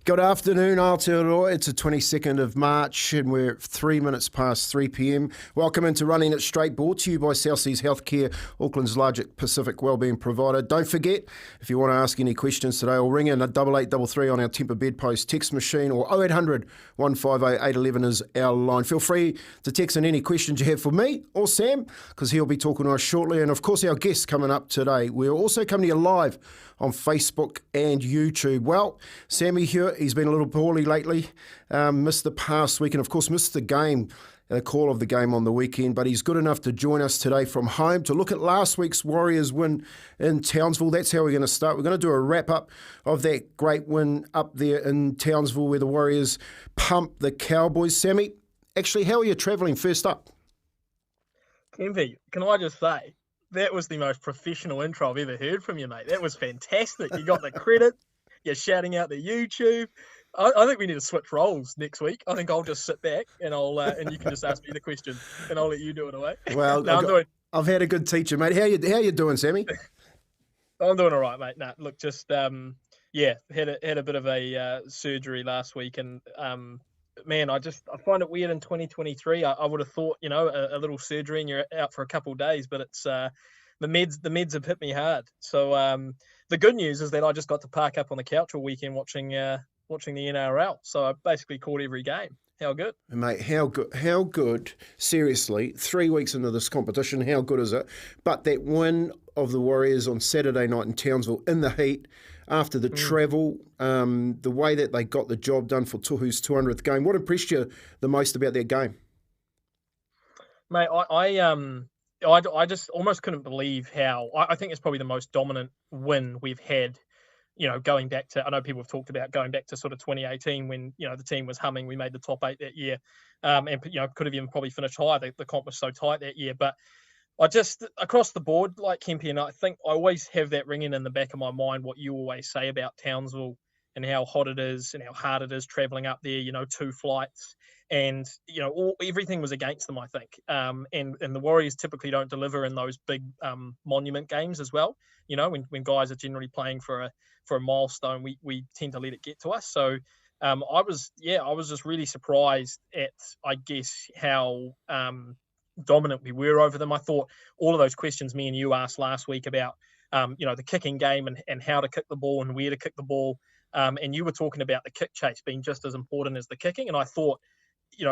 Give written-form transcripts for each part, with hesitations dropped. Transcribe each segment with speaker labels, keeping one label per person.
Speaker 1: Good afternoon, Aotearoa. It's the 22nd of March and we're 3 minutes past 3 p.m. Welcome into Running It Straight, brought to you by South Seas Healthcare, Auckland's largest Pacific wellbeing provider. Don't forget, if you want to ask any questions today, or ring in at 8833 on our Temper Bedpost text machine, or 0800 150 811 is our line. Feel free to text in any questions you have for me or Sam, because he'll be talking to us shortly. And of course, our guest coming up today. We're also coming to you live on Facebook and YouTube. Well, Sammy Hewat, he's been a little poorly lately, missed the past week and of course missed the game, the call of the game on the weekend, but he's good enough to join us today from home to look at last week's Warriors win in Townsville. That's how we're going to start. We're going to do a wrap-up of that great win up there in Townsville where the Warriors pumped the Cowboys. Sammy, actually, how are you travelling first up?
Speaker 2: Kempy, can I just say, that was the most professional intro I've ever heard from you, mate. That was fantastic. You got the credit. You're shouting out the YouTube. I think we need to switch roles next week. I think I'll just sit back and and you can just ask me the question and I'll let you do it away.
Speaker 1: Well,
Speaker 2: no,
Speaker 1: I've had a good teacher, mate. How you doing, Sammy?
Speaker 2: I'm doing all right, mate. Nah, look, just had a bit of a surgery last week, and man, I find it weird in 2023. I would have thought, a little surgery and you're out for a couple of days, but it's the meds have hit me hard. So the good news is that I just got to park up on the couch all weekend watching the NRL. So I basically caught every game. How good?
Speaker 1: Mate, how good, seriously, 3 weeks into this competition, how good is it? But that win of the Warriors on Saturday night in Townsville in the heat, after the travel, the way that they got the job done for Tohu's 200th game, what impressed you the most about that game?
Speaker 2: Mate, I just almost couldn't believe how, I think it's probably the most dominant win we've had, going back to, I know people have talked about going back to sort of 2018 when, the team was humming. We made the top 8 that year, and, could have even probably finished higher. The comp was so tight that year. But I just, across the board, like Kempy, and I think I always have that ringing in the back of my mind, what you always say about Townsville and how hot it is and how hard it is travelling up there, 2 flights. And, everything was against them, I think. And the Warriors typically don't deliver in those big monument games as well. When guys are generally playing for a milestone, we tend to let it get to us. So I was just really surprised at, I guess, how dominant we were over them. I thought all of those questions me and you asked last week about, the kicking game and how to kick the ball and where to kick the ball. And you were talking about the kick chase being just as important as the kicking. And I thought,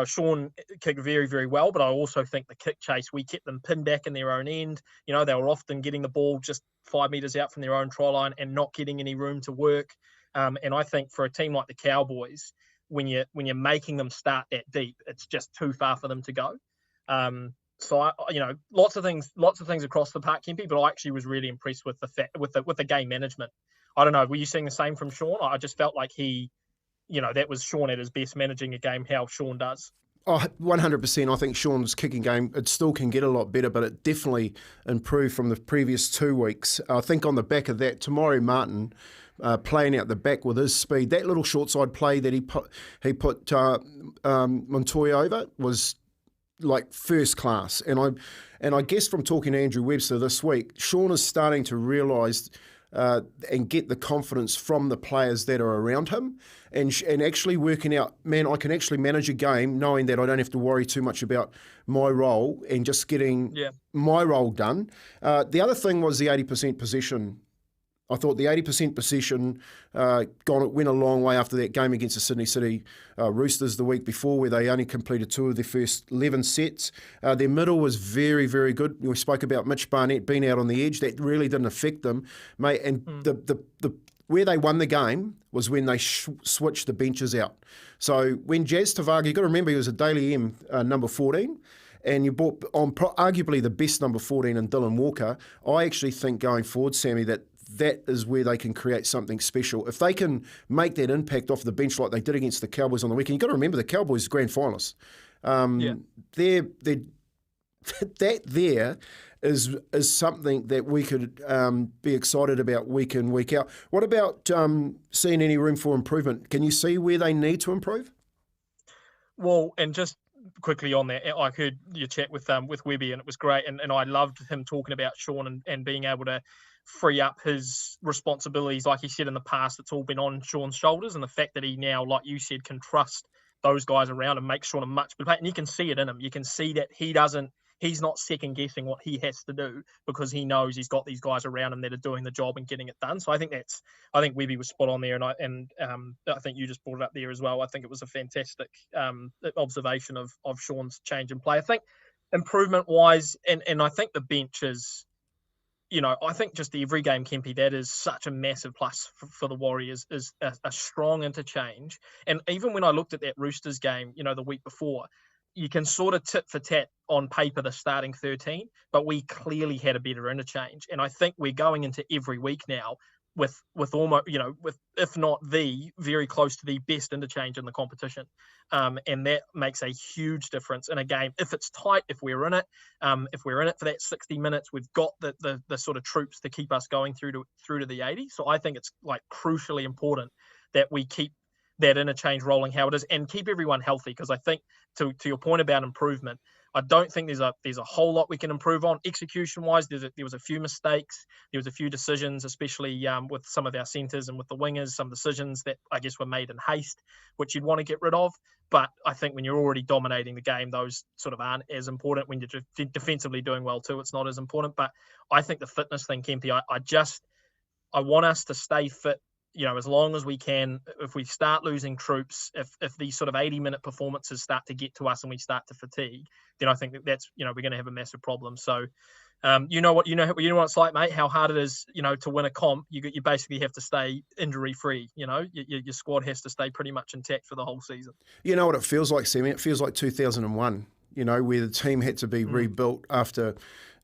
Speaker 2: Sean kicked very, very well, but I also think the kick chase, we kept them pinned back in their own end. They were often getting the ball just 5 metres out from their own try line and not getting any room to work. And I think for a team like the Cowboys, when you're making them start that deep, it's just too far for them to go. So lots of things across the park, Kempy, but I actually was really impressed with the game management. I don't know, were you seeing the same from Sean? I just felt like he, that was Sean at his best, managing a game how Sean does.
Speaker 1: Oh, 100%. I think Sean's kicking game, it still can get a lot better, but it definitely improved from the previous 2 weeks. I think on the back of that, Tamari Martin playing out the back with his speed, that little short side play that he put Montoya over was like first class. And I guess from talking to Andrew Webster this week, Sean is starting to realise and get the confidence from the players that are around him and actually working out, man, I can actually manage a game knowing that I don't have to worry too much about my role and just getting my role done. The other thing was the 80% possession. I thought the 80% possession went a long way after that game against the Sydney City Roosters the week before, where they only completed 2 of their first 11 sets. Their middle was very, very good. We spoke about Mitch Barnett being out on the edge. That really didn't affect them, mate. And the where they won the game was when they switched the benches out. So when Jazz Tevaga, you've got to remember he was a Daily M number 14, and you brought on arguably the best number 14 in Dylan Walker. I actually think going forward, Sammy, that is where they can create something special. If they can make that impact off the bench like they did against the Cowboys on the weekend, you've got to remember the Cowboys grand finalists. That is something that we could be excited about week in, week out. What about seeing any room for improvement? Can you see where they need to improve?
Speaker 2: Well, and just quickly on that, I heard your chat with Webby, and it was great, and I loved him talking about Sean and being able to free up his responsibilities. Like he said in the past, it's all been on Sean's shoulders, and the fact that he now, like you said, can trust those guys around him makes Sean a much better player. And you can see it in him. You can see that he's not second guessing what he has to do because he knows he's got these guys around him that are doing the job and getting it done. So I think Webby was spot on there, and I think you just brought it up there as well. I think it was a fantastic observation of Sean's change in play. I think improvement wise, and I think the bench is, I think just the every game Kempy, that is such a massive plus for the Warriors, is a strong interchange. And even when I looked at that Roosters game, the week before, you can sort of tit for tat on paper the starting 13, but we clearly had a better interchange. And I think we're going into every week now with almost, with, if not very close to the best interchange in the competition. And that makes a huge difference in a game. If it's tight, if we're in it for that 60 minutes, we've got the sort of troops to keep us going through to the 80. So I think it's like crucially important that we keep that interchange rolling how it is and keep everyone healthy. Because I think to your point about improvement, I don't think there's a whole lot we can improve on execution-wise. There was a few mistakes. There was a few decisions, especially with some of our centres and with the wingers, some decisions that I guess were made in haste, which you'd want to get rid of. But I think when you're already dominating the game, those sort of aren't as important. When you're defensively doing well too, it's not as important. But I think the fitness thing, Kempy, I want us to stay fit, as long as we can. If we start losing troops, if these sort of 80-minute performances start to get to us and we start to fatigue, then I think that's we're going to have a massive problem. So, you know what it's like, mate. How hard it is, to win a comp. You basically have to stay injury free. Your squad has to stay pretty much intact for the whole season. You know
Speaker 1: what it feels like, Sammy? It feels like 2001. Where the team had to be rebuilt after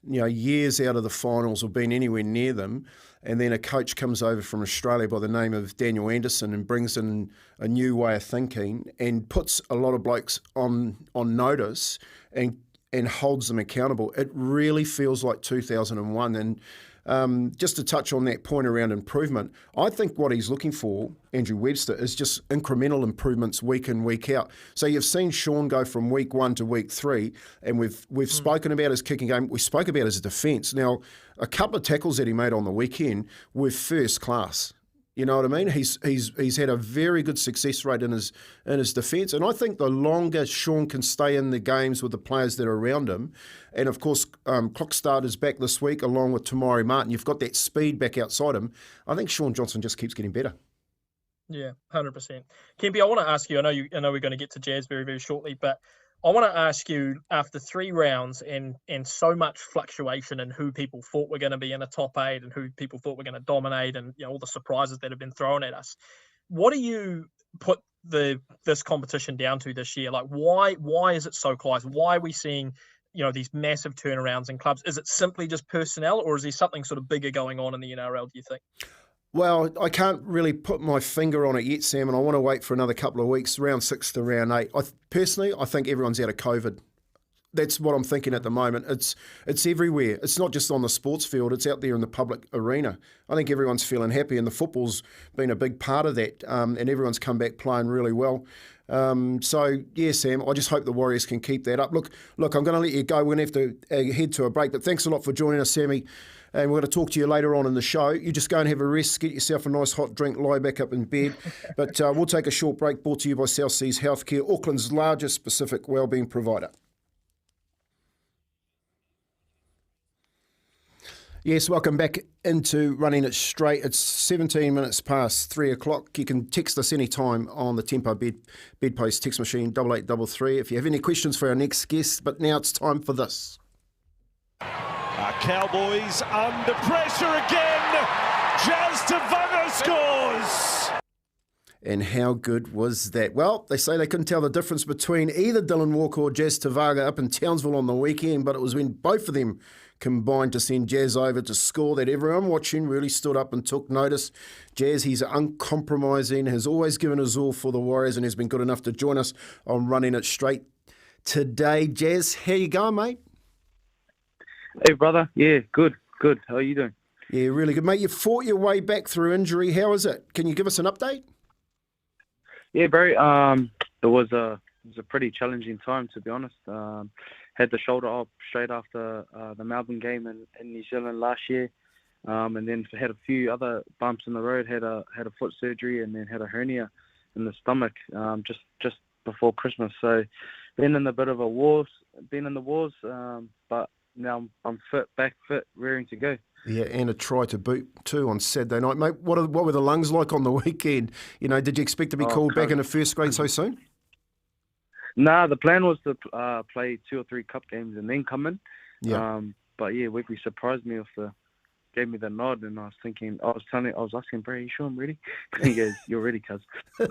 Speaker 1: years out of the finals or being anywhere near them. And then a coach comes over from Australia by the name of Daniel Anderson and brings in a new way of thinking and puts a lot of blokes on notice and holds them accountable. It really feels like 2001. And just to touch on that point around improvement, I think what he's looking for, Andrew Webster, is just incremental improvements week in, week out. So you've seen Sean go from week 1 to week 3, and we've spoken about his kicking game. We spoke about his defence. Now, a couple of tackles that he made on the weekend were first class. You know what I mean? He's had a very good success rate in his defence, and I think the longer Sean can stay in the games with the players that are around him, and of course Clockstart is back this week along with Tamari Martin. You've got that speed back outside him. I think Sean Johnson just keeps getting better.
Speaker 2: Yeah, 100%. Kempy, I want to ask you. I know we're going to get to Jazz very, very shortly, but I want to ask you, after 3 rounds and so much fluctuation in who people thought were going to be in a top 8 and who people thought were going to dominate, and all the surprises that have been thrown at us, what do you put this competition down to this year? Like, why is it so close? Why are we seeing these massive turnarounds in clubs? Is it simply just personnel, or is there something sort of bigger going on in the NRL, do you think?
Speaker 1: Well, I can't really put my finger on it yet, Sam, and I want to wait for another couple of weeks, round 6 to round 8. Personally, I think everyone's out of COVID. That's what I'm thinking at the moment. It's everywhere. It's not just on the sports field. It's out there in the public arena. I think everyone's feeling happy, and the football's been a big part of that, and everyone's come back playing really well. So, yeah, Sam, I just hope the Warriors can keep that up. Look, I'm going to let you go. We're going to have to head to a break, but thanks a lot for joining us, Sammy. And we're going to talk to you later on in the show. You just go and have a rest, get yourself a nice hot drink, lie back up in bed. But we'll take a short break, brought to you by South Seas Healthcare, Auckland's largest Pacific wellbeing provider. Yes, welcome back into Running It Straight. It's 17 minutes past 3 o'clock. You can text us anytime on the Tempo Bedpost text machine, 8833, if you have any questions for our next guest. But now it's time for this.
Speaker 3: Cowboys under pressure again. Jazz Tevaga scores.
Speaker 1: And how good was that? Well, they say they couldn't tell the difference between either Dylan Walker or Jazz Tevaga up in Townsville on the weekend, but it was when both of them combined to send Jazz over to score that everyone watching really stood up and took notice. Jazz, he's uncompromising, has always given his all for the Warriors, and has been good enough to join us on Running It Straight today. Jazz, how you going, mate?
Speaker 4: Hey, brother. Yeah, good. How are you doing?
Speaker 1: Yeah, really good, mate. You fought your way back through injury. How is it? Can you give us an update?
Speaker 4: Yeah, very. It was a pretty challenging time, to be honest. Had the shoulder op straight after the Melbourne game in New Zealand last year. and then had a few other bumps in the road. Had a foot surgery, and then had a hernia in the stomach just before Christmas. So been in a bit of a wars, but now I'm back fit, rearing to go.
Speaker 1: Yeah, and a try to boot too on Saturday night, mate. What were the lungs like on the weekend? Did you expect to be called back into first grade so soon?
Speaker 4: Nah, the plan was to play 2 or 3 cup games and then come in.
Speaker 1: Yeah.
Speaker 4: But yeah, Webby surprised me gave me the nod, and I was asking Bray, you sure I'm ready? He goes, you're ready, cuz.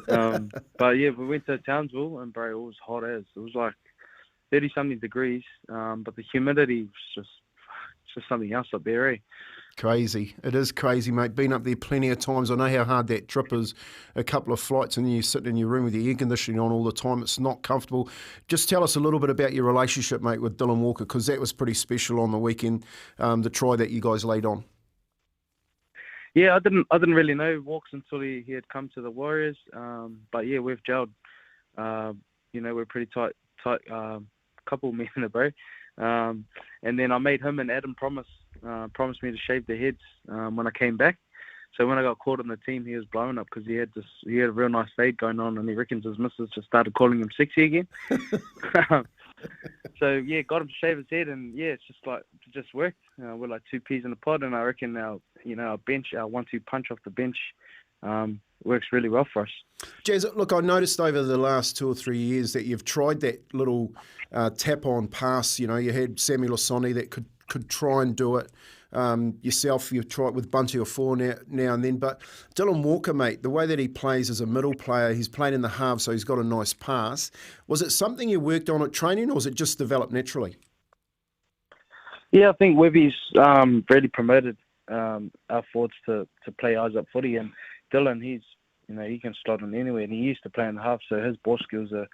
Speaker 4: But yeah, we went to Townsville, and Bray, it was hot as. It was like 30-something degrees, but the humidity was just something else up there, eh?
Speaker 1: Crazy. It is crazy, mate. Been up there plenty of times. I know how hard that trip is. A couple of flights and then you sit in your room with your air conditioning on all the time. It's not comfortable. Just tell us a little bit about your relationship, mate, with Dylan Walker, because that was pretty special on the weekend, the try that you guys laid on.
Speaker 4: Yeah, I didn't really know Walks until he had come to the Warriors. But yeah, we've gelled. We're pretty tight couple, me and the bro. And then I made him and Adam promise me to shave their heads when I came back. So when I got called on the team, he was blowing up because he had a real nice fade going on, and he reckons his missus just started calling him sexy again. So yeah, got him to shave his head, and yeah, it just worked. We're like 2 peas in a pod, and I reckon our bench, our 1-2 punch off the bench, works really well for us.
Speaker 1: Jazz, look, I noticed over the last 2 or 3 years that you've tried that little tap-on pass. You had Samuel Osoni that could try and do it. Yourself, you've tried with Bunty or Four now and then. But Dylan Walker, mate, the way that he plays as a middle player, he's played in the half, so he's got a nice pass. Was it something you worked on at training, or was it just developed naturally?
Speaker 4: Yeah, I think Webby's really promoted our forwards to play eyes-up footy, and Dylan, he can slot in anywhere, and he used to play in the half, so his ball skills are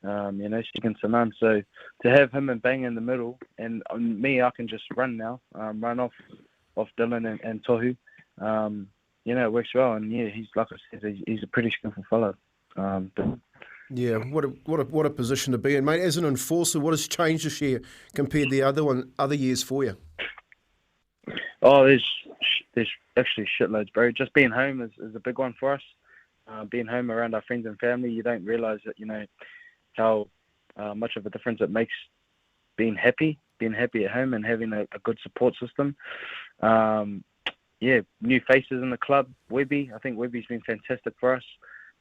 Speaker 4: second to none. So to have him and Bang in the middle, and me, I can just run now, run off Dylan and Tohu. It works well, and yeah, he's, like I said, he's a pretty skillful fellow.
Speaker 1: Yeah, what a position to be in, mate. As an enforcer, what has changed this year compared to the other years for you?
Speaker 4: Oh, there's actually shitloads, bro. Just being home is a big one for us. Being home around our friends and family, you don't realise that, how much of a difference it makes being happy at home and having a good support system. New faces in the club. Webby, I think Webby's been fantastic for us.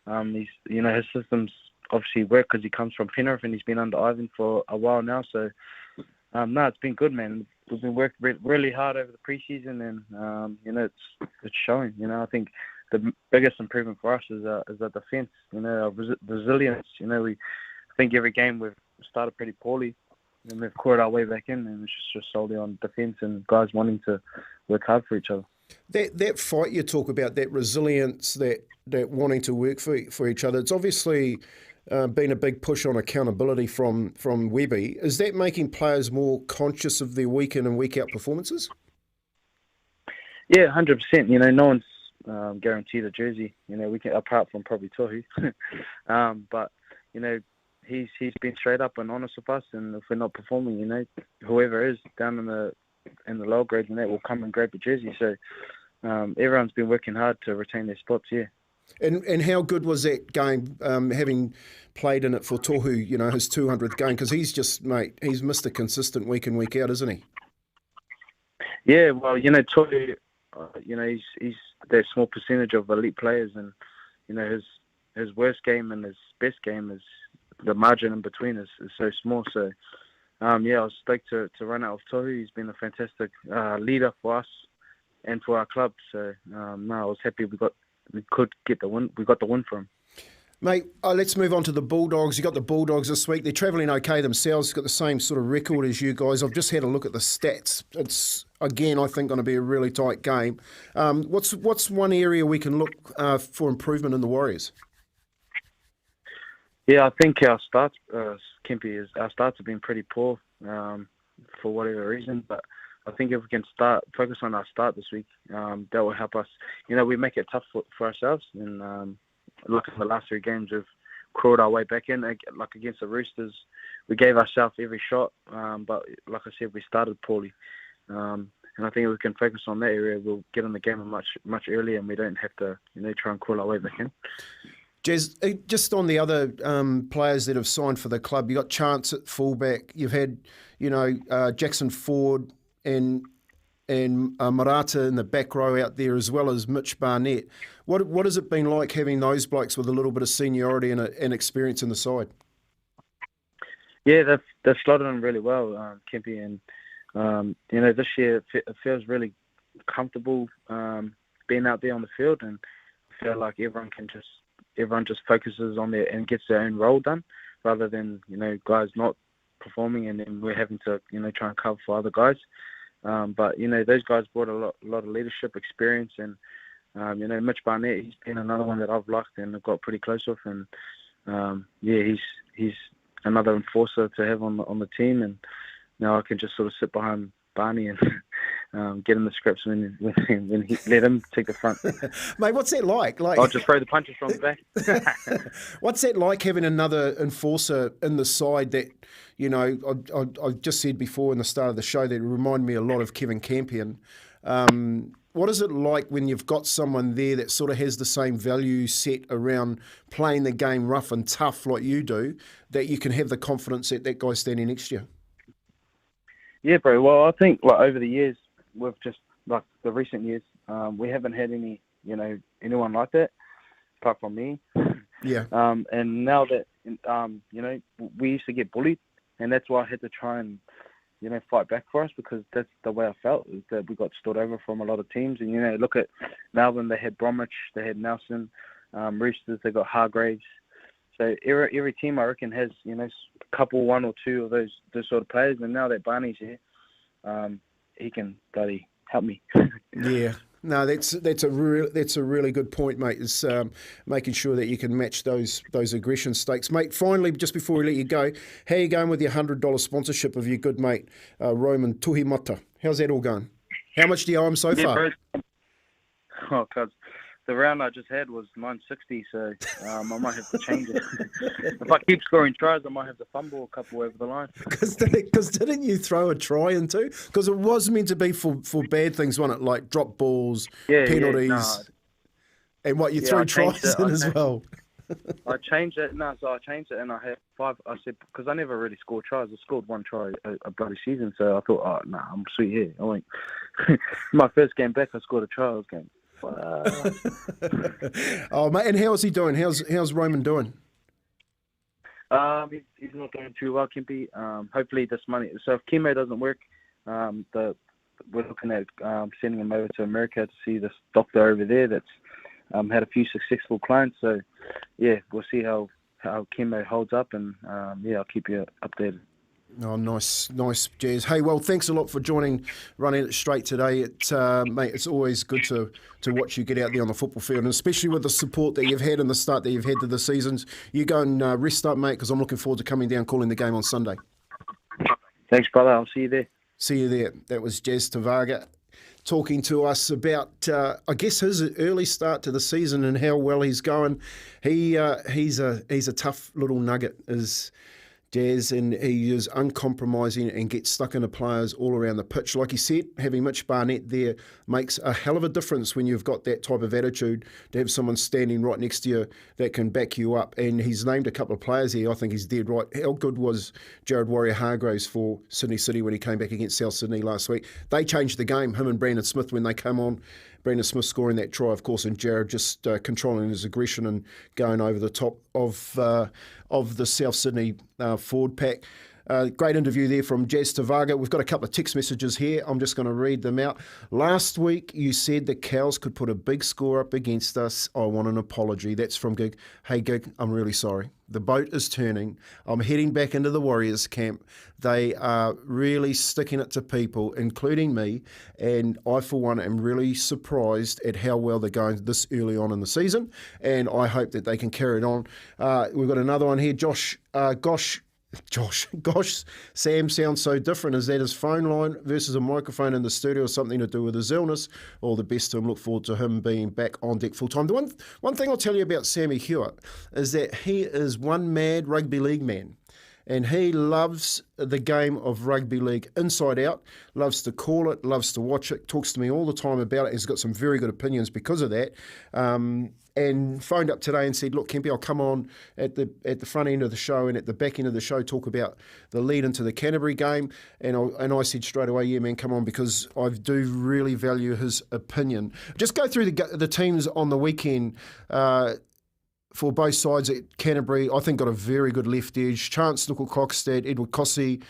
Speaker 4: His systems obviously work because he comes from Penrith and he's been under Ivan for a while now. So, it's been good, man. We've been working really hard over the preseason, and it's showing. I think the biggest improvement for us is our defence. Our resilience. I think every game we've started pretty poorly, and we've clawed our way back in, and it's just solely on defence and guys wanting to work hard for each other.
Speaker 1: That fight you talk about, that resilience, that wanting to work for each other, it's obviously been a big push on accountability from Webby. Is that making players more conscious of their week in and week out performances?
Speaker 4: Yeah, 100%. No one's guaranteed a jersey. We can, apart from probably Tohu, but he's been straight up and honest with us, and if we're not performing, whoever is down in the lower grades and that will come and grab a jersey. So everyone's been working hard to retain their spots. Yeah.
Speaker 1: And how good was that game, having played in it for Tohu, his 200th game? Because he's missed a consistent week in, week out, isn't he?
Speaker 4: Yeah, well, Tohu, he's that small percentage of elite players, and, his worst game and his best game is the margin in between is so small. So, I was stoked to run out of Tohu. He's been a fantastic leader for us and for our club. So, I was happy we could get the win. We got the win from him.
Speaker 1: Mate, let's move on to the Bulldogs. You got the Bulldogs this week. They're travelling okay themselves. Got the same sort of record as you guys. I've just had a look at the stats. It's, again, I think going to be a really tight game. What's one area we can look for improvement in the Warriors?
Speaker 4: Yeah, I think our starts, Kempy, our starts have been pretty poor for whatever reason. But I think if we can focus on our start this week, that will help us. We make it tough for ourselves. And look at the last 3 games, we've crawled our way back in. Like against the Roosters, we gave ourselves every shot. But like I said, we started poorly. And I think if we can focus on that area, we'll get in the game much earlier, and we don't have to, try and crawl our way back in.
Speaker 1: Jez, just on the other players that have signed for the club, you got Chance at fullback. You've had, Jackson Ford and Marata in the back row out there, as well as Mitch Barnett. What has it been like having those blokes with a little bit of seniority and experience in the side?
Speaker 4: Yeah, they've slotted in really well, Kempy, and this year it feels really comfortable being out there on the field, and I feel like everyone just focuses on their and gets their own role done, rather than guys not performing and then we're having to try and cover for other guys. But those guys brought a lot of leadership experience, and Mitch Barnett, he's been another one that I've liked and I've got pretty close with, and he's another enforcer to have on the team, and now I can just sort of sit behind Barney and get in the scripts when he let him take the front.
Speaker 1: Mate, what's that like?
Speaker 4: I'll just throw the punches from the back.
Speaker 1: What's that like, having another enforcer in the side that, I just said before in the start of the show that it reminded me a lot of Kevin Campion. What is it like when you've got someone there that sort of has the same value set around playing the game rough and tough like you do, that you can have the confidence that that guy's standing next to you?
Speaker 4: Yeah, bro. Well, I think over the years, we've just the recent years, we haven't had anyone like that apart from me.
Speaker 1: Yeah.
Speaker 4: And now that we used to get bullied, and that's why I had to try and fight back for us, because that's the way I felt, is that we got stood over from a lot of teams. And look at Melbourne, they had Bromwich, they had Nelson, Roosters, they got Hargraves. So every team, I reckon, has a couple, one or two of those sort of players. And now that Barney's here, he can bloody help me.
Speaker 1: Yeah. No, that's a really good point, mate. Is making sure that you can match those aggression stakes, mate. Finally, just before we let you go, how are you going with your $100 sponsorship of your good mate Roman Tuhimata? How's that all going? How much do you owe him so far?
Speaker 4: Oh, cuz the round I just had was 960, so I might have to change it. If I keep scoring tries, I might have to fumble a couple over the line.
Speaker 1: Because didn't you throw a try into? Because it was meant to be for bad things, wasn't it? Like drop balls, penalties, and what you threw tries in as well.
Speaker 4: I changed it. So I changed it, and I had 5. I said, because I never really scored tries. I scored 1 try a bloody season, so I thought, I'm sweet here. I went my first game back, I scored a try. I was going.
Speaker 1: Oh, mate, and how is he doing? How's Roman doing?
Speaker 4: He's not doing too well, Kempy. Hopefully this money. So if chemo doesn't work, we're looking at sending him over to America to see this doctor over there that's had a few successful clients. So yeah, we'll see how chemo holds up, and I'll keep you updated.
Speaker 1: Oh, nice, Jazz. Hey, well, thanks a lot for running it straight today. Mate, it's always good to watch you get out there on the football field, and especially with the support that you've had and the start that you've had to the seasons. You go and rest up, mate, because I'm looking forward to coming down, calling the game on Sunday.
Speaker 4: Thanks, brother. I'll see you there.
Speaker 1: See you there. That was Jazz Tevaga talking to us about, I guess, his early start to the season and how well he's going. He's a tough little nugget, is Jazz, and he is uncompromising and gets stuck into players all around the pitch. Like he said, having Mitch Barnett there makes a hell of a difference when you've got that type of attitude, to have someone standing right next to you that can back you up. And he's named a couple of players here. I think he's dead right. How good was Jared Warrior-Hargraves for Sydney City when he came back against South Sydney last week? They changed the game, him and Brandon Smith, when they come on. Brandon Smith scoring that try, of course, and Jared just controlling his aggression and going over the top of the South Sydney forward pack. Great interview there from Jazz Tevaga. We've got a couple of text messages here. I'm just going to read them out. Last week, you said the Cows could put a big score up against us. I want an apology. That's from Gig. Hey, Gig, I'm really sorry. The boat is turning. I'm heading back into the Warriors camp. They are really sticking it to people, including me, and I, for one, am really surprised at how well they're going this early on in the season, and I hope that they can carry it on. We've got another one here. Gosh, Sam sounds so different. Is that his phone line versus a microphone in the studio, or something to do with his illness? All the best to him. Look forward to him being back on deck full time. The one thing I'll tell you about Sammy Hewat is that he is one mad rugby league man. and he loves the game of rugby league inside out, loves to call it, loves to watch it, talks to me all the time about it. He's got some very good opinions because of that. And phoned up today and said, look, Kempy, I'll come on at the front end of the show and at the back end of the show talk about the lead into the Canterbury game. And I said straight away, yeah, man, come on, because I do really value his opinion. Just go through the teams on the weekend for both sides at Canterbury. I think got a very good left edge. Chance Nickel-Cockstad, Edward Kossi,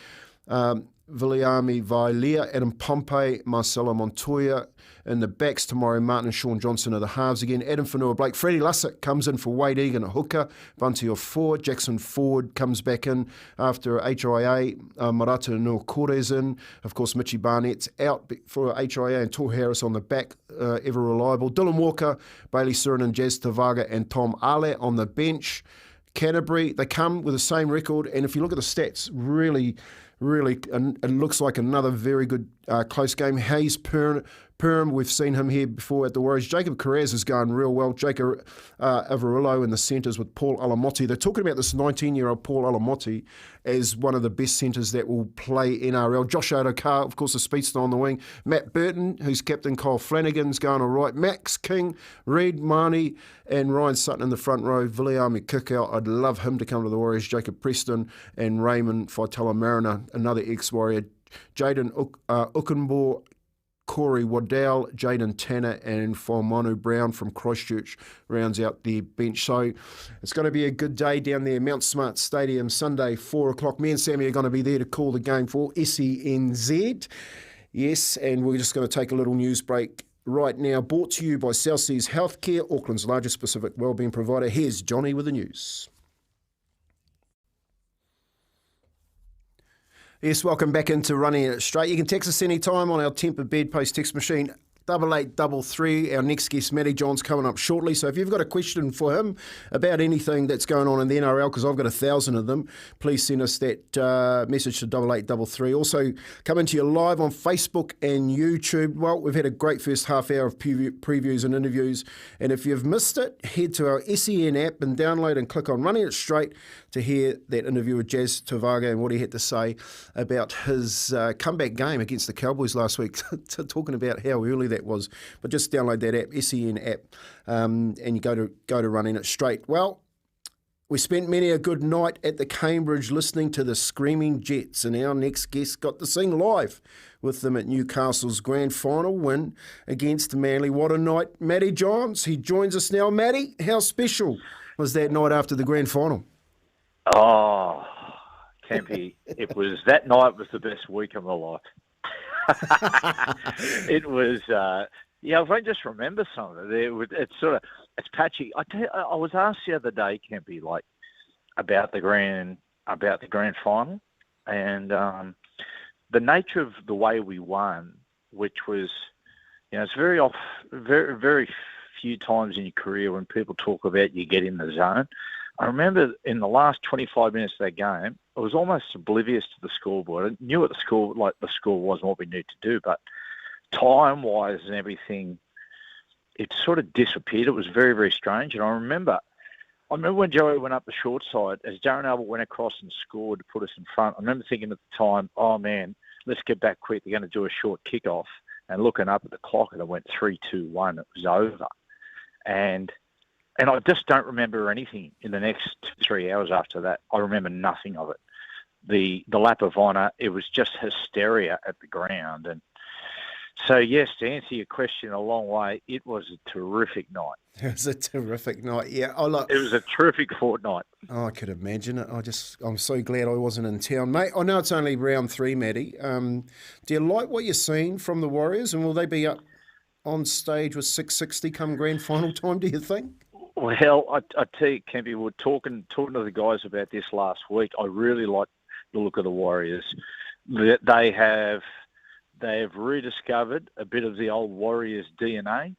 Speaker 1: Viliami Vailea, Adam Pompey, Marcelo Montoya. In the backs tomorrow, Martin and Sean Johnson are the halves again. Adam Whanua-Blake. Freddie Lussick comes in for Wade Egan at hooker. Bunty off forward. Jackson Ford comes back in after HIA. Marata Nua-Kore's in. Of course, Mitchie Barnett's out for HIA and Tor Harris on the back, ever reliable. Dylan Walker, Bailey Surin and Jazz Tevaga and Tom Ale on the bench. Canterbury, they come with the same record, and if you look at the stats, really, it looks like another very good close game. Hayes Perham, we've seen him here before at the Warriors. Jacob Carraz is going real well. Jacob Avarillo in the centres with Paul Alamotti. They're talking about this 19-year-old Paul Alamotti as one of the best centres that will play NRL. Josh Adokar, of course, the speedster on the wing. Matt Burton, who's captain. Kyle Flanagan's going all right. Max King, Reid Marnie, and Ryan Sutton in the front row. Viliami Kikau, I'd love him to come to the Warriors. Jacob Preston and Raymond Faitala Mariner, another ex-Warrior. Jaden Ukenbor, Corey Waddell, Jaden Tanner and Faumanu Brown from Christchurch rounds out the bench. So it's going to be a good day down there, Mount Smart Stadium, Sunday, 4 o'clock. Me and Sammy are going to be there to call the game for SENZ. Yes, and we're just going to take a little news break right now. Brought to you by South Seas Healthcare, Auckland's largest Pacific wellbeing provider. Here's Johnny with the news. Yes, welcome back into Running It Straight. You can text us anytime on our Temper Bedpost text machine, 8833. Our next guest, Matty John's, coming up shortly. So if you've got a question for him about anything that's going on in the NRL, because I've got 1,000 of them, please send us that message to 8833. Also, coming to you live on Facebook and YouTube. Well, we've had a great first half hour of previews and interviews. And if you've missed it, head to our SEN app and download and click on Running It Straight to hear that interview with Jazz Tevaga and what he had to say about his comeback game against the Cowboys last week, talking about how early that was. But just download that app, SEN app, and you go to Running It Straight. Well, we spent many a good night at the Cambridge listening to the Screaming Jets, and our next guest got to sing live with them at Newcastle's grand final win against Manly. What a night. Matty Johns, he joins us now. Matty, how special was that night after the grand final?
Speaker 5: Oh, Kempy, that night was the best week of my life. It was, if I just remember some of it, it's patchy. I was asked the other day, Kempy, about the grand final, and the nature of the way we won, which was, it's very few times in your career when people talk about you get in the zone. I remember in the last 25 minutes of that game, I was almost oblivious to the scoreboard. I knew what the score was and what we needed to do, but time-wise and everything, it sort of disappeared. It was very, very strange. And I remember when Joey went up the short side, as Darren Albert went across and scored to put us in front, I remember thinking at the time, oh, man, let's get back quick. They're going to do a short kickoff. And looking up at the clock, and it went 3-2-1. It was over. And I just don't remember anything in the next 3 hours after that. I remember nothing of it. The lap of honour, it was just hysteria at the ground. And so, yes, to answer your question a long way, it was a terrific night.
Speaker 1: It was a terrific night, yeah.
Speaker 5: It was a terrific fortnight.
Speaker 1: Oh, I could imagine it. I'm so glad I wasn't in town. Mate, I know it's only round 3, Matty. Do you like what you're seeing from the Warriors, and will they be up on stage with 660 come grand final time, do you think?
Speaker 5: Well, I tell you, Kempy, we're talking to the guys about this last week. I really like the look of the Warriors. They have rediscovered a bit of the old Warriors DNA.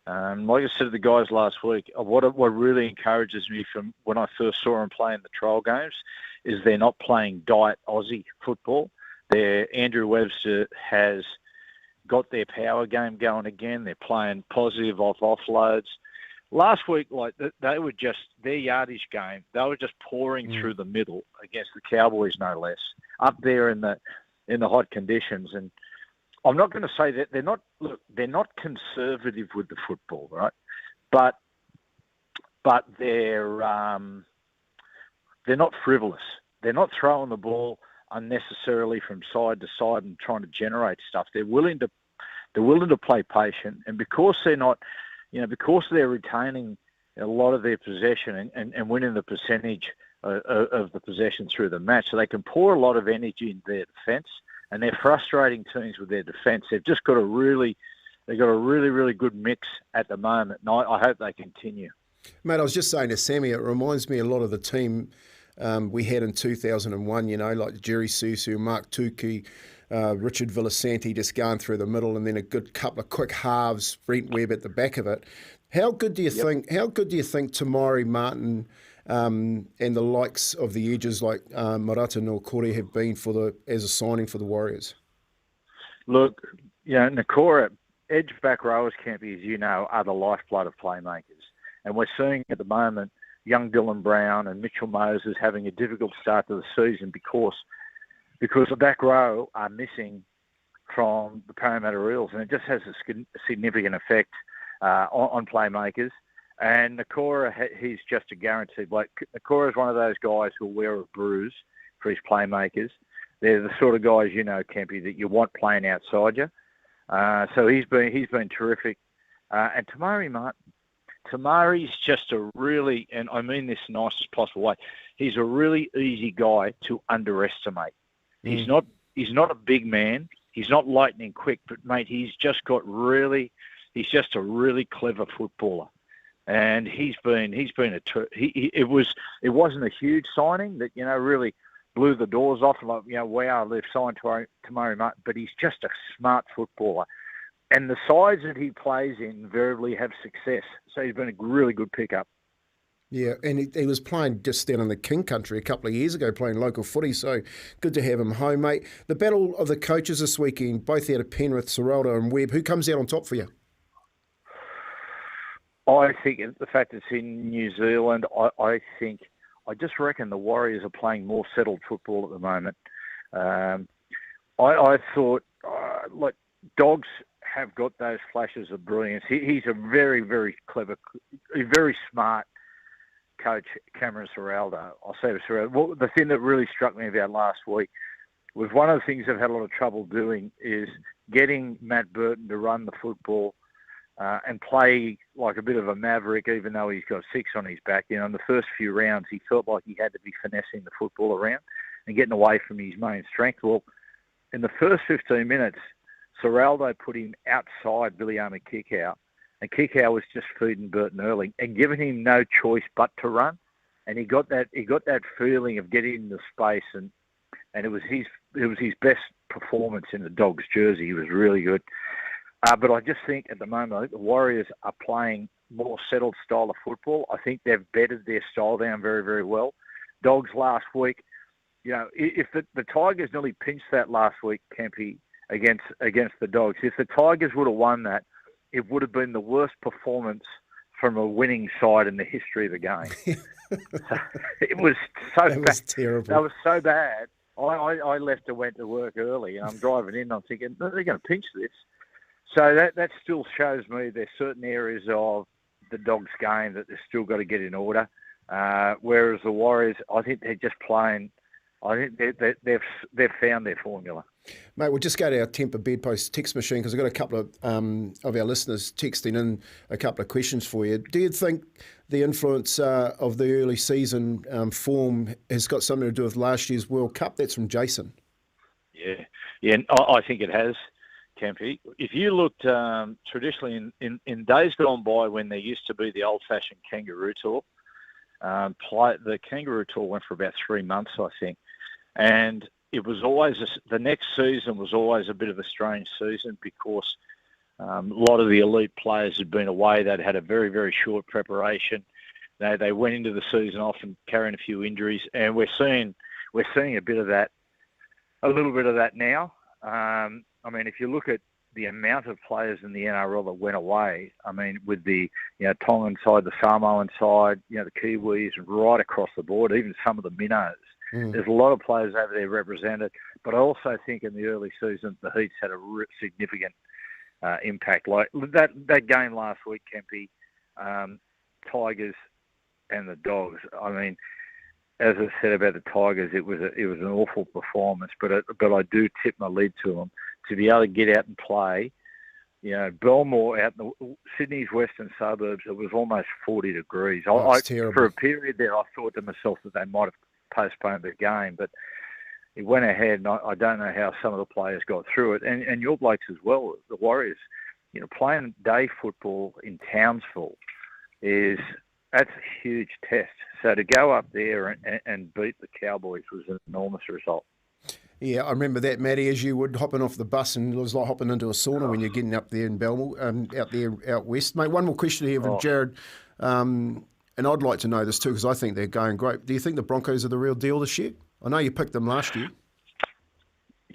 Speaker 5: Like I said to the guys last week, what really encourages me from when I first saw them playing the trial games is they're not playing diet Aussie football. Andrew Webster has got their power game going again. They're playing positive offloads. last week, like they were just their yardage game. They were just pouring through the middle against the Cowboys, no less, up there in the hot conditions. And I'm not going to say that they're not conservative with the football, right? But they're not frivolous. They're not throwing the ball unnecessarily from side to side and trying to generate stuff. They're willing to play patient, and because because they're retaining a lot of their possession and winning the percentage of the possession through the match, so they can pour a lot of energy into their defence, and they're frustrating teams with their defence. They've just got a really good mix at the moment, and I hope they continue.
Speaker 1: Mate, I was just saying to Sammy, it reminds me a lot of the team we had in 2001, like Jerry Susu, Mark Tukey, Richard Villasanti just going through the middle, and then a good couple of quick halves, Brent Webb at the back of it. How good do you think Tamari Martin and the likes of the edges like Marata Nokore have been as a signing for the Warriors?
Speaker 5: Look, Nakora, edge back rowers, Kempy, as you know, are the lifeblood of playmakers. And we're seeing at the moment young Dylan Brown and Mitchell Moses having a difficult start to the season because the back row are missing from the Parramatta Eels, and it just has a significant effect on playmakers. And Nakora, he's just a guaranteed bloke. Nakora is one of those guys who'll wear a bruise for his playmakers. They're the sort of guys, Kempy, that you want playing outside you. So he's been terrific. And Tamari Martin. Tamari's just a really, and I mean this in the nicest possible way, he's a really easy guy to underestimate. He's not a big man. He's not lightning quick, but mate, he's just a really clever footballer. And it wasn't a huge signing that, really blew the doors off. Like, wow, they've signed Tamari Martin, but he's just a smart footballer. And the sides that he plays in invariably have success. So he's been a really good pickup.
Speaker 1: Yeah, and he was playing just down in the King Country a couple of years ago, playing local footy, so good to have him home, mate. The battle of the coaches this weekend, both out of Penrith, Ciraldo and Webb. Who comes out on top for you?
Speaker 5: I think the fact it's in New Zealand, I just reckon the Warriors are playing more settled football at the moment. I thought, Dogs have got those flashes of brilliance. He's a very, very clever, very smart coach, Cameron Ciraldo. I'll say to Ciraldo, well, the thing that really struck me about last week was one of the things they've had a lot of trouble doing is getting Matt Burton to run the football and play like a bit of a maverick, even though he's got 6 on his back. In the first few rounds, he felt like he had to be finessing the football around and getting away from his main strength. Well, in the first 15 minutes, Ciraldo put him outside Viliame Kikau, and Kikau was just feeding Burton early and giving him no choice but to run. And he got that feeling of getting into space, and it was his best performance in the Dogs jersey. He was really good. But I just think at the moment the Warriors are playing more settled style of football. I think they've bettered their style down very, very well. Dogs last week, if the Tigers nearly pinched that last week, Kempy, against the Dogs. If the Tigers would have won that, it would have been the worst performance from a winning side in the history of the game. It was so bad. Was terrible. That was so bad. I left and went to work early, and I'm driving in, and I'm thinking, they're going to pinch this. So that still shows me there's certain areas of the Dogs game that they've still got to get in order. Whereas the Warriors, I think they're just playing. I think they've found their formula.
Speaker 1: Mate, we'll just go to our Temper Bedpost text machine because I've got a couple of our listeners texting in a couple of questions for you. Do you think the influence of the early season form has got something to do with last year's World Cup? That's from Jason.
Speaker 5: Yeah, I think it has, Kempy. If you looked traditionally in days gone by when there used to be the old-fashioned Kangaroo Tour, the Kangaroo Tour went for about 3 months, I think. And it was always, the next season was always a bit of a strange season because a lot of the elite players had been away. They'd had a very, very short preparation. They went into the season often carrying a few injuries, and we're seeing a little bit of that now. I mean, if you look at the amount of players in the NRL that went away. I mean, with the Tongan side, the Samoan side, the Kiwis, right across the board, even some of the minnows. There's a lot of players over there represented, but I also think in the early season the Heats had a significant impact. Like that game last week, Kempy, Tigers and the Dogs. I mean, as I said about the Tigers, it was an awful performance, but I do tip my lead to them to be able to get out and play. Belmore out in Sydney's western suburbs, it was almost 40 degrees.
Speaker 1: Terrible.
Speaker 5: For a period there, I thought to myself that they might have postponed the game, but it went ahead, and I don't know how some of the players got through it. And your blokes as well, the Warriors, playing day football in Townsville that's a huge test. So to go up there and beat the Cowboys was an enormous result.
Speaker 1: Yeah, I remember that, Matty, as you would, hopping off the bus, and it was like hopping into a sauna when you're getting up there in Belmore, out west. Mate, one more question here from Jared, and I'd like to know this too, because I think they're going great. Do you think the Broncos are the real deal this year? I know you picked them last year.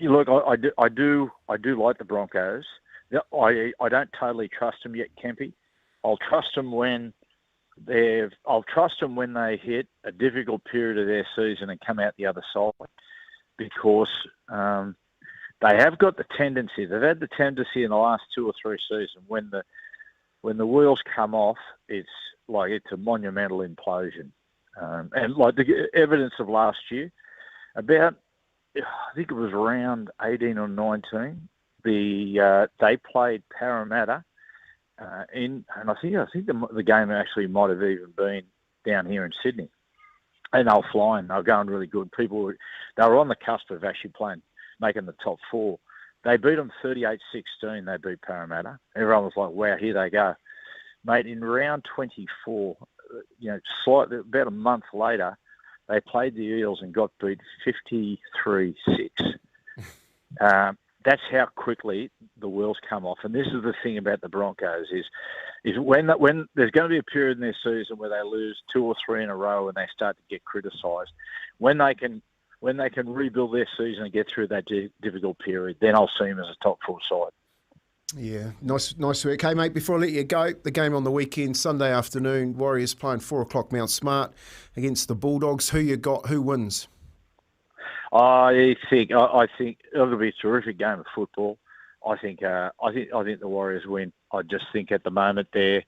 Speaker 5: Look, I do like the Broncos. I don't totally trust them yet, Kempy. I'll trust them when they hit a difficult period of their season and come out the other side, because they have got the tendency. They've had the tendency in the last 2 or 3 seasons when the wheels come off, it's a monumental implosion. And like the evidence of last year, about I think it was around 18 or 19, they played Parramatta. And I think the game actually might have even been down here in Sydney, and they were flying. They were going really good. They were on the cusp of actually making the top 4. They beat them 38-16. They beat Parramatta. Everyone was like, "Wow, here they go, mate." In round 24, slightly about a month later, they played the Eels and got beat 53-6. That's how quickly the wheels come off. And this is the thing about the Broncos is when there's going to be a period in their season where they lose 2 or 3 in a row and they start to get criticised. When they can rebuild their season and get through that difficult period, then I'll see them as a top 4 side.
Speaker 1: Yeah, nice work. Okay, mate, before I let you go, the game on the weekend, Sunday afternoon, Warriors playing 4 o'clock Mount Smart against the Bulldogs. Who you got? Who wins?
Speaker 5: I think it'll be a terrific game of football. I think the Warriors win. I just think at the moment I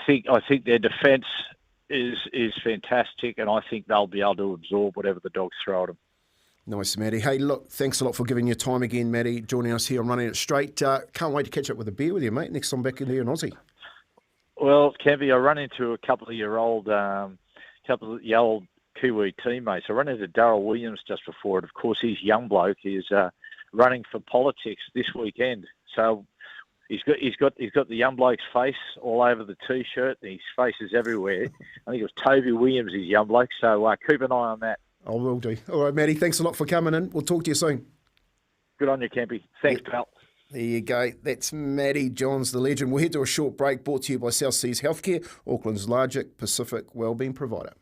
Speaker 5: think their defence is fantastic, and I think they'll be able to absorb whatever the Dogs throw at them.
Speaker 1: Nice, Matty. Hey, look, thanks a lot for giving your time again, Matty, joining us here on Running It Straight. Can't wait to catch up with a beer with you, mate, next time back in here in Aussie.
Speaker 5: Well, Kempy, I run into a couple of your old Kiwi teammates. I ran into Darryl Williams just before it. Of course, his young bloke is running for politics this weekend. So he's got the young bloke's face all over the T-shirt. And his face is everywhere. I think it was Toby Williams, his young bloke. So keep an eye on that.
Speaker 1: I will do. All right, Matty, thanks a lot for coming in. We'll talk to you soon.
Speaker 5: Good on you, Kempy. Thanks, pal.
Speaker 1: There you go. That's Matty Johns, the legend. We'll head to a short break, brought to you by South Seas Healthcare, Auckland's largest Pacific wellbeing provider.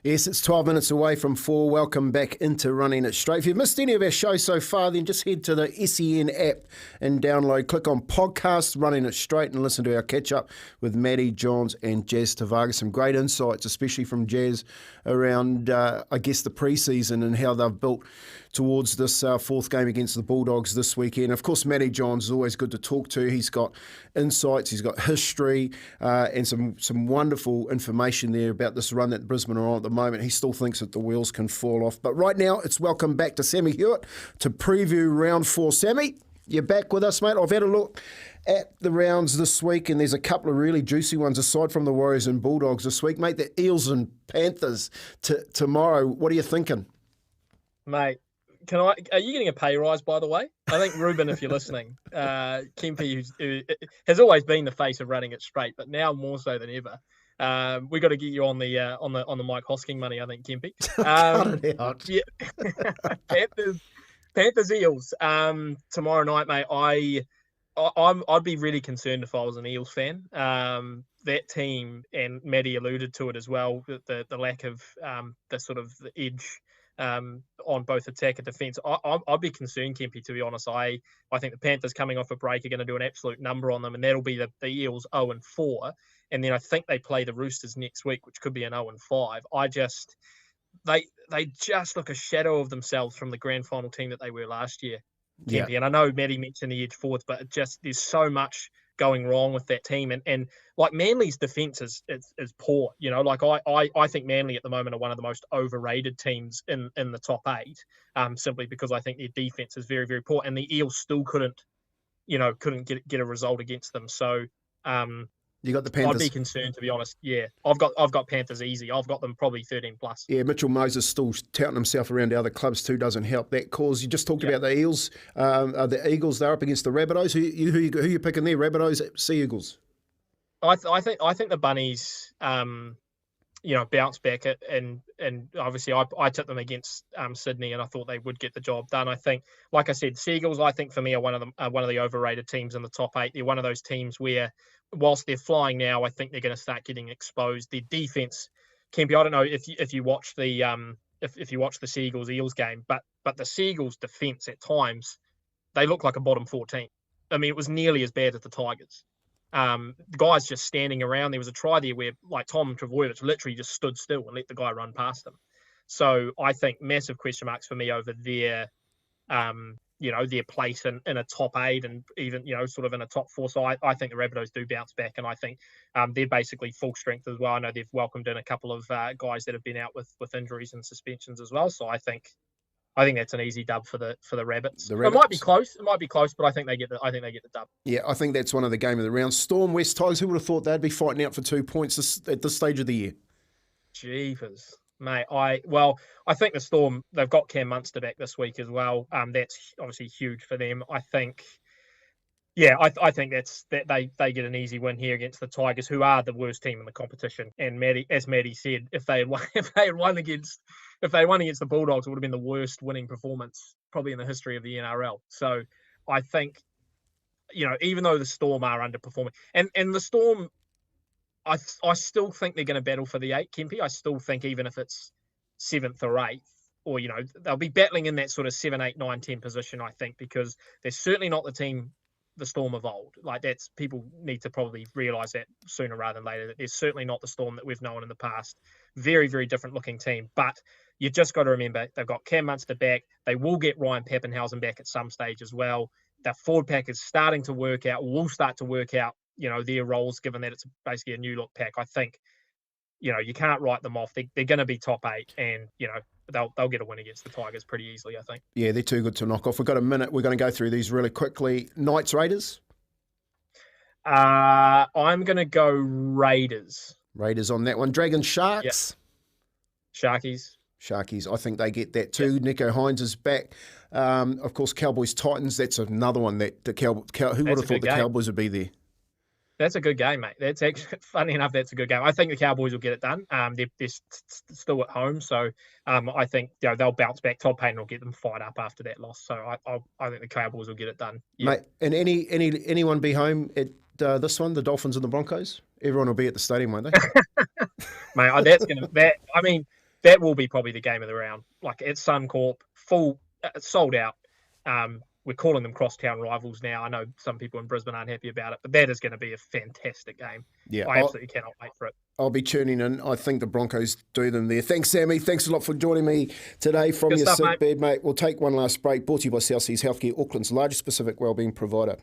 Speaker 1: Yes, it's 12 minutes away from 4. Welcome back into Running It Straight. If you've missed any of our show so far, then just head to the SEN app and download. Click on Podcast, Running It Straight, and listen to our catch-up with Matty Johns and Jazz Tevaga. Some great insights, especially from Jazz, around, I guess, the pre-season and how they've built towards this 4th game against the Bulldogs this weekend. Of course, Matty Johns is always good to talk to. He's got insights, he's got history, and some wonderful information there about this run that Brisbane are on at the moment. He still thinks that the wheels can fall off. But right now, it's welcome back to Sammy Hewat to preview round 4. Sammy, you're back with us, mate. I've had a look at the rounds this week, and there's a couple of really juicy ones aside from the Warriors and Bulldogs this week. Mate, the Eels and Panthers tomorrow. What are you thinking?
Speaker 2: Mate, are you getting a pay rise, by the way? I think Ruben, if you're listening, Kempy, who has always been the face of Running It Straight, but now more so than ever. We got to get you on the Mike Hosking money, I think, Kempy. Yeah. Panthers Eels tomorrow night, mate. I'd be really concerned if I was an Eels fan. That team, and Matty alluded to it as well, the lack of the sort of the edge on both attack and defence. I'd be concerned, Kempy, to be honest. I think the Panthers coming off a break are going to do an absolute number on them, and that'll be the Eels 0-4. And then I think they play the Roosters next week, which could be an 0-5. They just look a shadow of themselves from the grand final team that they were last year, Kempy.
Speaker 1: Yeah.
Speaker 2: And I know Matty mentioned the edge forwards, but there's so much going wrong with that team. And like Manly's defence is poor. You know, like I think Manly at the moment are one of the most overrated teams in the top 8, simply because I think their defence is very, very poor. And the Eels still couldn't get a result against them. So
Speaker 1: You got the Panthers.
Speaker 2: I'd be concerned, to be honest. Yeah, I've got Panthers easy. I've got them probably 13 plus.
Speaker 1: Yeah, Mitchell Moses still touting himself around the other clubs too doesn't help that cause. You just talked about the Eels, the Eagles. They're up against the Rabbitohs. Who you picking there? Rabbitohs, Sea Eagles.
Speaker 2: I think the Bunnies, bounce back and obviously I took them against Sydney and I thought they would get the job done. I think, like I said, Seagulls I think for me are one of the overrated teams in the top 8. They're one of those teams where, whilst they're flying now, I think they're going to start getting exposed. Their defense, Kempy, I don't know if you watch the if you watch the Seagulls Eels game, but the Seagulls defense at times they look like a bottom 4 team. I mean, it was nearly as bad as the Tigers. The guys just standing around. There was a try there where, like, Tom Trbojevic literally just stood still and let the guy run past him. So I think massive question marks for me over their place in a top 8 and even, sort of in a top 4. So I think the Rabbitohs do bounce back, and I think they're basically full strength as well. I know they've welcomed in a couple of guys that have been out with injuries and suspensions as well. So I think that's an easy dub for the Rabbits. It might be close. But I think they get the dub.
Speaker 1: Yeah, I think that's one of the game of the round. Storm West Tigers. Who would have thought they'd be fighting out for 2 points at this stage of the year?
Speaker 2: Jeepers, mate. I think the Storm, they've got Cam Munster back this week as well. That's obviously huge for them. I think. Yeah, I think that they get an easy win here against the Tigers, who are the worst team in the competition. And Matty, as Matty said, if they had won against the Bulldogs, it would have been the worst winning performance probably in the history of the NRL. So I think, even though the Storm are underperforming, and the Storm, I still think they're going to battle for the 8, Kempy. I still think even if it's 7th or 8th, or they'll be battling in that sort of 7, 8, 9, 10 position. I think because they're certainly not the team the Storm of old. Like, that's, people need to probably realise that sooner rather than later, that they're certainly not the Storm that we've known in the past. Very, very different looking team. But you just got to remember, they've got Cam Munster back. They will get Ryan Pappenhausen back at some stage as well. Their forward pack is starting to work out, will start to work out, their roles, given that it's basically a new look pack. I think, you can't write them off. They're going to be top 8 and, they'll get a win against the Tigers pretty easily, I think.
Speaker 1: Yeah, they're too good to knock off. We've got a minute. We're going to go through these really quickly. Knights, Raiders?
Speaker 2: I'm going to go Raiders.
Speaker 1: Raiders on that one. Dragons, Sharks?
Speaker 2: Yep.
Speaker 1: Sharkies. I think they get that too. Yep. Nico Hines is back. Of course, Cowboys, Titans. That's another one that who would have thought the Cowboys would be there? That's
Speaker 2: a good game, mate. That's actually, funny enough, that's a good game. I think the Cowboys will get it done. They're still at home, so I think they'll bounce back. Todd Payton will get them fired up after that loss. So I think the Cowboys will get it done. Yeah.
Speaker 1: Mate, and anyone be home at this one, the Dolphins and the Broncos? Everyone will be at the stadium, won't they?
Speaker 2: Mate, that will be probably the game of the round. Like, at Suncorp, full, sold out. We're calling them crosstown rivals now. I know some people in Brisbane aren't happy about it, but that is going to be a fantastic game. Yeah, I absolutely cannot wait for it.
Speaker 1: I'll be tuning in. I think the Broncos do them there. Thanks, Sammy. Thanks a lot for joining me today from your sick bed, mate. We'll take one last break. Brought to you by South Seas Healthcare, Auckland's largest specific wellbeing provider.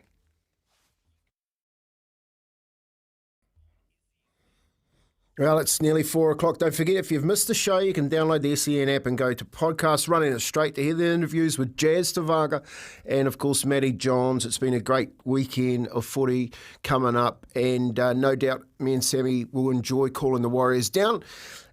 Speaker 1: Well, it's nearly 4 o'clock. Don't forget, if you've missed the show, you can download the SEN app and go to podcast, running it straight to hear the interviews with Jazz Tevaga and, of course, Matty Johns. It's been a great weekend of footy coming up, and no doubt me and Sammy will enjoy calling the Warriors down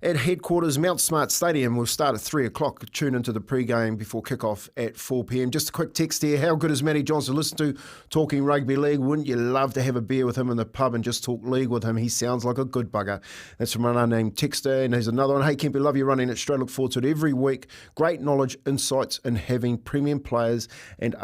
Speaker 1: at headquarters Mount Smart Stadium. We'll start at 3 o'clock. Tune into the pre-game before kick-off at 4 p.m. Just a quick text here. How good is Matty Johns to listen to talking rugby league? Wouldn't you love to have a beer with him in the pub and just talk league with him? He sounds like a good bugger. That's from an unnamed texter. And there's another one. Hey, Kempy, love you running it straight. Look forward to it every week. Great knowledge, insights, and having premium players and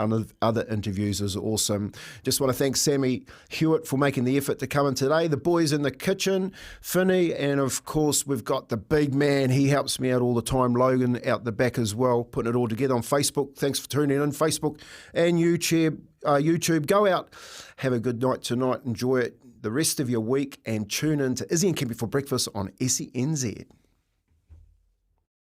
Speaker 1: other interviews is awesome. Just want to thank Sammy Hewat for making the effort to come in today. The boys in the kitchen, Finney, and of course we've got the big man. He helps me out all the time, Logan, out the back as well, putting it all together on Facebook. Thanks for tuning in, Facebook and YouTube. Go out, have a good night tonight, enjoy it the rest of your week, and tune in to Izzy and Kemp for breakfast on SENZ.